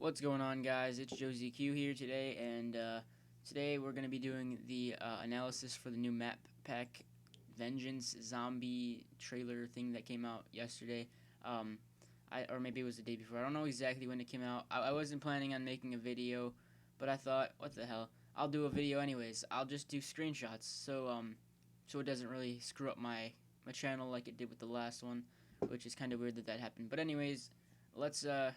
What's going on, guys? It's Josie Q here today, and today we're going to be doing the analysis for the new map pack Vengeance Zombie trailer thing that came out yesterday. Um, or maybe it was the day before. I don't know exactly when it came out. I wasn't planning on making a video, but I thought, what the hell? I'll do a video anyways. I'll just do screenshots, so it doesn't really screw up my channel like it did with the last one, which is kind of weird that happened. But anyways, let's uh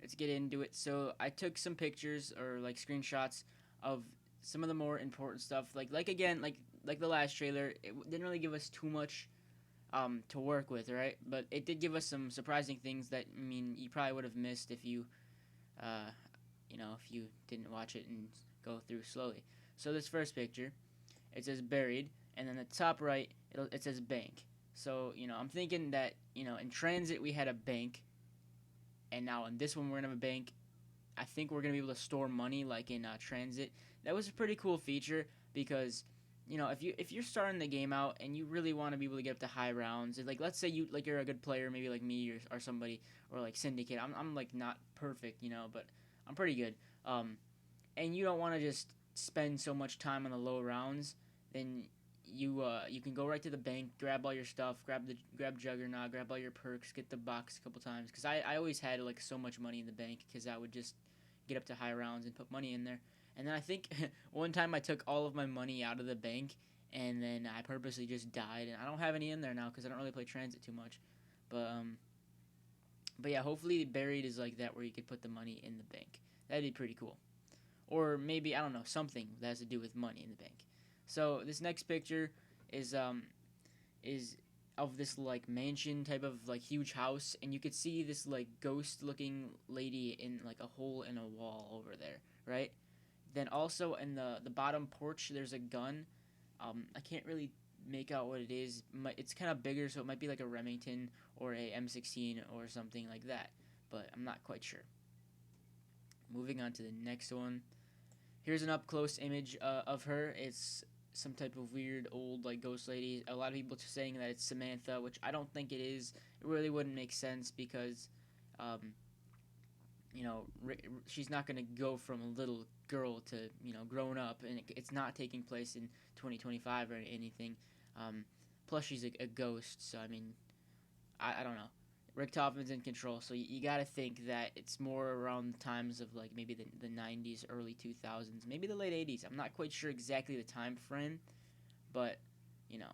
let's get into it. So I took some pictures or like screenshots of some of the more important stuff. Like again, like the last trailer, it didn't really give us too much to work with, right? But it did give us some surprising things that you probably would have missed if you uh if you didn't watch it and go through slowly. So this first picture, it says buried, and then the top right it says bank. So I'm thinking that in transit we had a bank, and now in this one we're gonna have a bank. I think we're gonna be able to store money like in transit. That was a pretty cool feature because if you're starting the game out and you really want to be able to get up to high rounds, like let's say you're a good player, maybe like me or somebody, or like Syndicate. I'm like not perfect, but I'm pretty good. And you don't want to just spend so much time on the low rounds, then you can go right to the bank, grab all your stuff, grab Juggernaut, grab all your perks, get the box a couple times. Because I always had like so much money in the bank because I would just get up to high rounds and put money in there. And then I think one time I took all of my money out of the bank, and then I purposely just died, and I don't have any in there now because I don't really play transit too much. But but yeah, hopefully buried is like that where you could put the money in the bank. That'd be pretty cool. Or maybe I don't know, something that has to do with money in the bank. So this next picture is is of this like mansion type of like huge house, and you could see this like ghost looking lady in like a hole in a wall over there, right? Then also in the bottom porch there's a gun. I can't really make out what it is. It's kind of bigger, so it might be like a Remington or a M16 or something like that, but I'm not quite sure. Moving on to the next one. Here's an up close image of her. It's some type of weird old like ghost lady. A lot of people are saying that it's Samantha, which I don't think it is. It really wouldn't make sense because, um, she's not gonna go from a little girl to grown up, and it's not taking place in 2025 or anything. Um, Plus, she's a ghost, so I don't know. Richtofen's in control, so you got to think that it's more around the times of like maybe the 90s, early 2000s, maybe the late 80s. I'm not quite sure exactly the time frame, but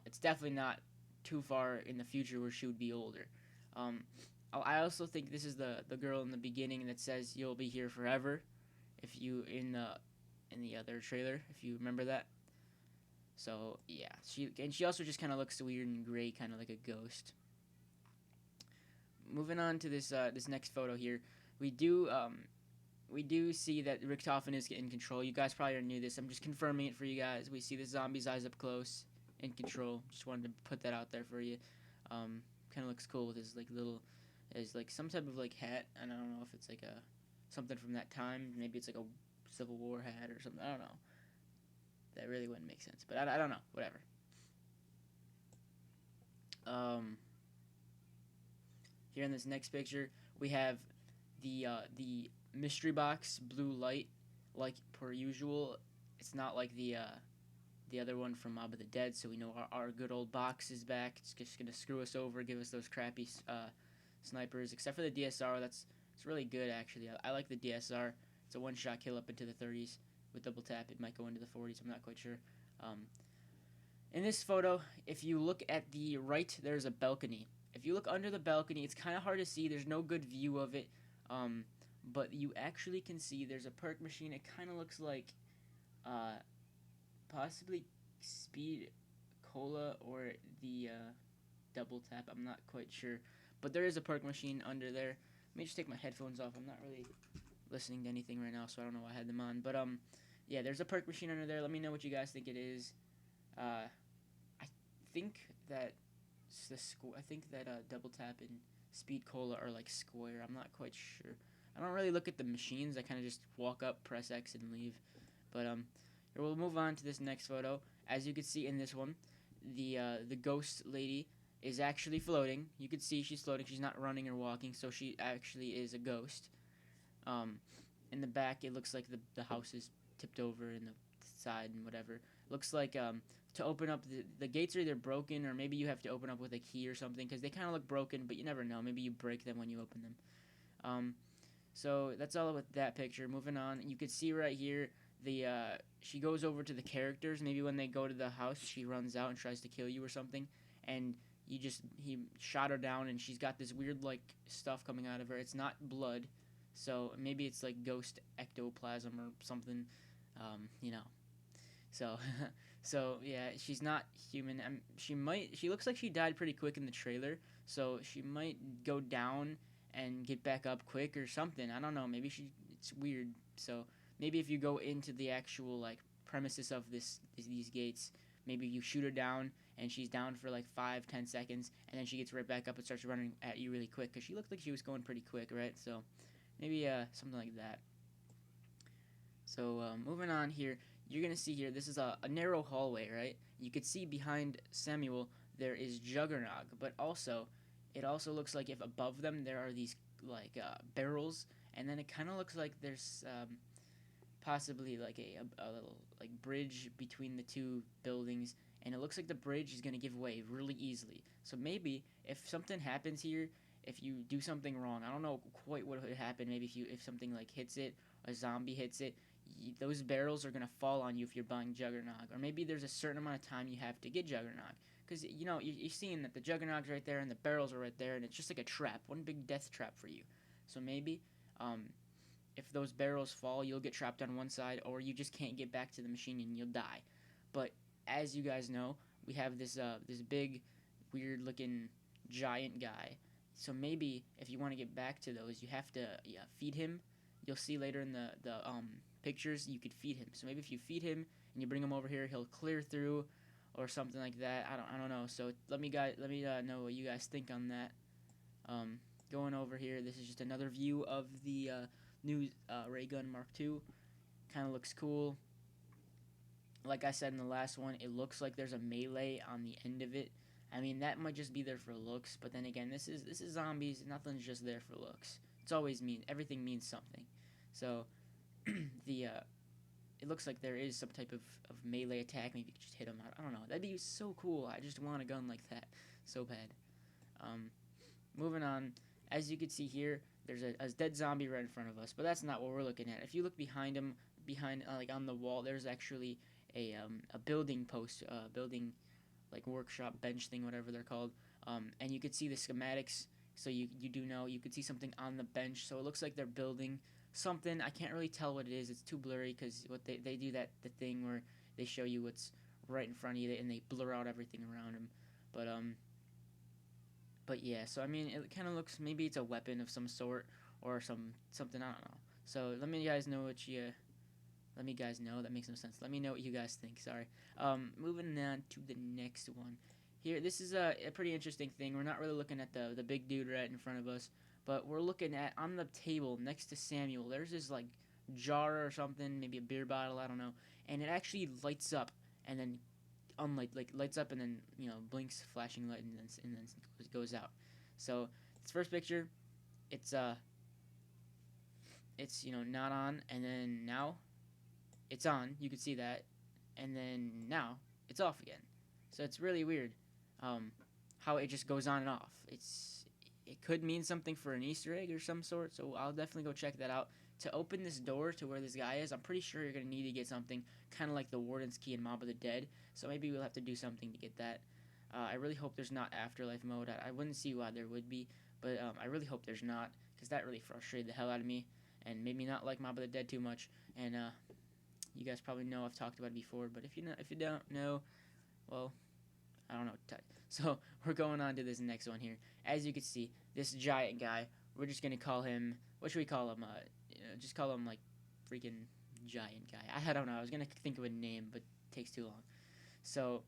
it's definitely not too far in the future where she would be older. Um, I also think this is the girl in the beginning that says you'll be here forever. If you in the other trailer, if you remember that. So yeah, she also just kind of looks weird and gray, kind of like a ghost. Moving on to this next photo here, we do we do see that Richtofen is in control. You guys probably already knew this. I'm just confirming it for you guys. We see the zombie's eyes up close, in control. Just wanted to put that out there for you. Kind of looks cool with his like little, his like some type of like hat, and I don't know if it's like a something from that time. Maybe it's like a Civil War hat or something. I don't know. That really wouldn't make sense, but I don't know. Whatever. Um, Here in this next picture, we have the mystery box blue light, like per usual. It's not like the other one from Mob of the Dead, so we know our good old box is back. It's just gonna screw us over, give us those crappy snipers. Except for the DSR, it's really good actually. I like the DSR. It's a one-shot kill up into the 30s with double tap. It might go into the 40s. I'm not quite sure. Um, in this photo, if you look at the right, there's a balcony. If you look under the balcony, it's kind of hard to see. There's no good view of it, um, but you actually can see there's a perk machine. It kind of looks like uh, possibly Speed Cola or the double tap. I'm not quite sure, but there is a perk machine under there. Let me just take my headphones off. I'm not really listening to anything right now, so I don't know why I had them on. But yeah, there's a perk machine under there. Let me know what you guys think it is. I think that I think that double tap and speed cola are like square. I'm not quite sure. I don't really look at the machines. I kind of just walk up, press X, and leave. But here we'll move on to this next photo. As you can see in this one, the ghost lady is actually floating. You can see she's floating. She's not running or walking, so she actually is a ghost. Um, in the back, it looks like the house is tipped over in the side and whatever. Looks like to open up the gates are either broken or maybe you have to open up with a key or something because they kind of look broken, but you never know. Maybe you break them when you open them. Um, so that's all with that picture. Moving on, you can see right here the she goes over to the characters. Maybe when they go to the house, she runs out and tries to kill you or something, and he shot her down, and she's got this weird like stuff coming out of her. It's not blood, so maybe it's like ghost ectoplasm or something. You know. So, so yeah, she's not human. She looks like she died pretty quick in the trailer, so she might go down and get back up quick or something. I don't know. Maybe it's weird. So maybe if you go into the actual like premises of these gates, maybe you shoot her down and she's down for like 5-10 seconds, and then she gets right back up and starts running at you really quick because she looked like she was going pretty quick, right? So maybe something like that. So moving on here, you're gonna see here. This is a narrow hallway, right? You could see behind Samuel there is Juggernog, but also it also looks like if above them there are these like barrels, and then it kind of looks like there's possibly like a little like bridge between the two buildings, and it looks like the bridge is gonna give way really easily. So maybe if something happens here, if you do something wrong, I don't know quite what would happen. Maybe if something like hits it, a zombie hits it, those barrels are gonna fall on you if you're buying Juggernog, or maybe there's a certain amount of time you have to get Juggernog, because you're seeing that the Juggernog's right there and the barrels are right there, and it's just like a trap, one big death trap for you. So maybe um, if those barrels fall, you'll get trapped on one side, or you just can't get back to the machine and you'll die. But as you guys know, we have this big, weird looking giant guy. So maybe if you want to get back to those, you have to feed him. You'll see later in the pictures you could feed him. So maybe if you feed him and you bring him over here, he'll clear through, or something like that. I don't know. So let me know what you guys think on that. Um, Going over here, this is just another view of the new ray gun Mark II. Kind of looks cool. Like I said in the last one, it looks like there's a melee on the end of it. I mean, that might just be there for looks, but then again, this is zombies. Nothing's just there for looks. It's always everything means something. So the it looks like there is some type of melee attack. Maybe you could just hit him. I don't know. That'd be so cool. I just want a gun like that so bad. Um, Moving on, as you can see here, there's a dead zombie right in front of us, but that's not what we're looking at. If you look behind him, behind like on the wall, there's actually a building post, building like workshop bench thing, whatever they're called, and you could see the schematics. So you do know you could see something on the bench. So it looks like they're building something. I can't really tell what it is. It's too blurry because what they do that the thing where they show you what's right in front of you and they blur out everything around them. But but yeah, so I mean, it kind of looks maybe it's a weapon of some sort or something, I don't know. So let me guys know what you. Let me guys know. That makes no sense. Let me know what you guys think. Sorry. Moving on to the next one. Here, this is a pretty interesting thing. We're not really looking at the big dude right in front of us, but we're looking at on the table next to Samuel. There's this like jar or something, maybe a beer bottle. I don't know, and it actually lights up and then lights up and then blinks flashing light and then goes out. So this first picture, it's not on, and then now it's on. You can see that, and then now it's off again. So it's really weird how it just goes on and off. It could mean something for an Easter egg or some sort. So I'll definitely go check that out. To open this door to where this guy is, I'm pretty sure you're gonna need to get something kind of like the Warden's Key in Mob of the Dead. So maybe we'll have to do something to get that. I really hope there's not afterlife mode. I wouldn't see why there would be, but I really hope there's not, because that really frustrated the hell out of me and made me not like Mob of the Dead too much. And you guys probably know I've talked about it before, but if you don't know, well, I don't know. So we're going on to this next one here. As you can see, this giant guy. We're just gonna call him. What should we call him? Just call him like freaking giant guy. I don't know. I was gonna think of a name, but it takes too long. So,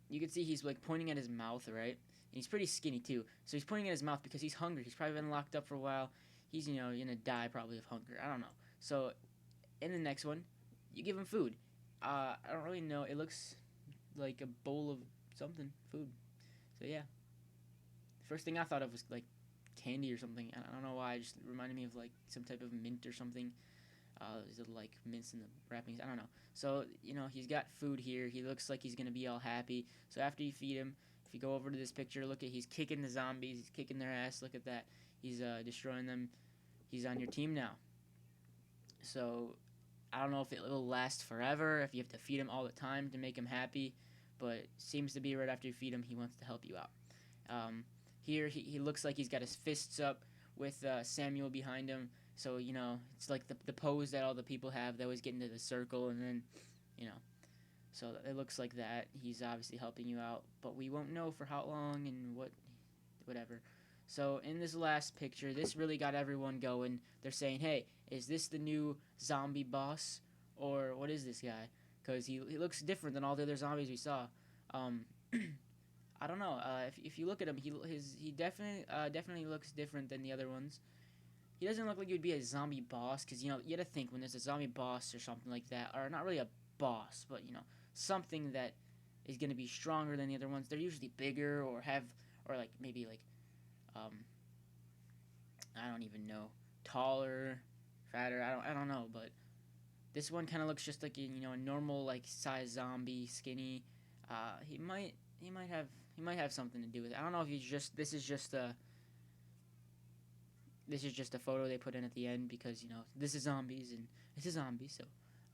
you can see he's like pointing at his mouth, right? And he's pretty skinny too. So he's pointing at his mouth because he's hungry. He's probably been locked up for a while. He's gonna die probably of hunger. I don't know. So in the next one, you give him food. I don't really know. It looks like a bowl of something, food. So yeah. First thing I thought of was like candy or something. I don't know why. It just reminded me of like some type of mint or something. Is it like mints in the wrappings? I don't know. So he's got food here. He looks like he's gonna be all happy. So after you feed him, if you go over to this picture, look at he's kicking the zombies. He's kicking their ass. Look at that. He's destroying them. He's on your team now. So I don't know if it will last forever, if you have to feed him all the time to make him happy, but seems to be right after you feed him, he wants to help you out. Here, he looks like he's got his fists up with Samuel behind him. So, it's like the pose that all the people have. They always get into the circle, and then, so it looks like that. He's obviously helping you out, but we won't know for how long and whatever. So in this last picture, this really got everyone going. They're saying, hey, is this the new zombie boss? Or what is this guy? Because he looks different than all the other zombies we saw. I don't know. If you look at him, he definitely looks different than the other ones. He doesn't look like he would be a zombie boss, because you got to think when there's a zombie boss or something like that, or not really a boss, but something that is going to be stronger than the other ones. They're usually bigger or like maybe like I don't even know, taller, fatter. I don't know, but this one kind of looks just like a normal like size zombie, skinny. He might have something to do with it. I don't know if this is just a photo they put in at the end because this is zombies and it's a zombie, so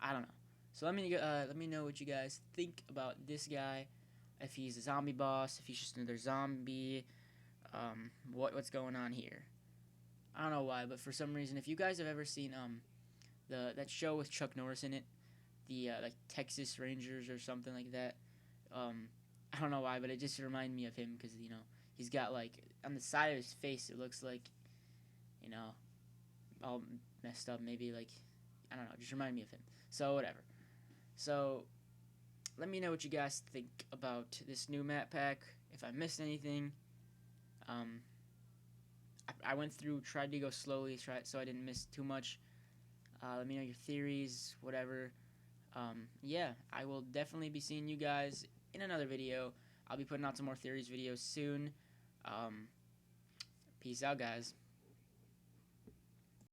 I don't know. So let me know what you guys think about this guy. If he's a zombie boss, if he's just another zombie, what's going on here? I don't know why, but for some reason, if you guys have ever seen that show with Chuck Norris in it, the like Texas Rangers or something like that, I don't know why, but it just reminded me of him because he's got like on the side of his face it looks like all messed up, maybe like I don't know, just remind me of him. So whatever. So let me know what you guys think about this new map pack. If I missed anything, I went through, tried to go slowly, so I didn't miss too much. Let me know your theories, whatever. Yeah, I will definitely be seeing you guys in another video. I'll be putting out some more theories videos soon. Peace out, guys.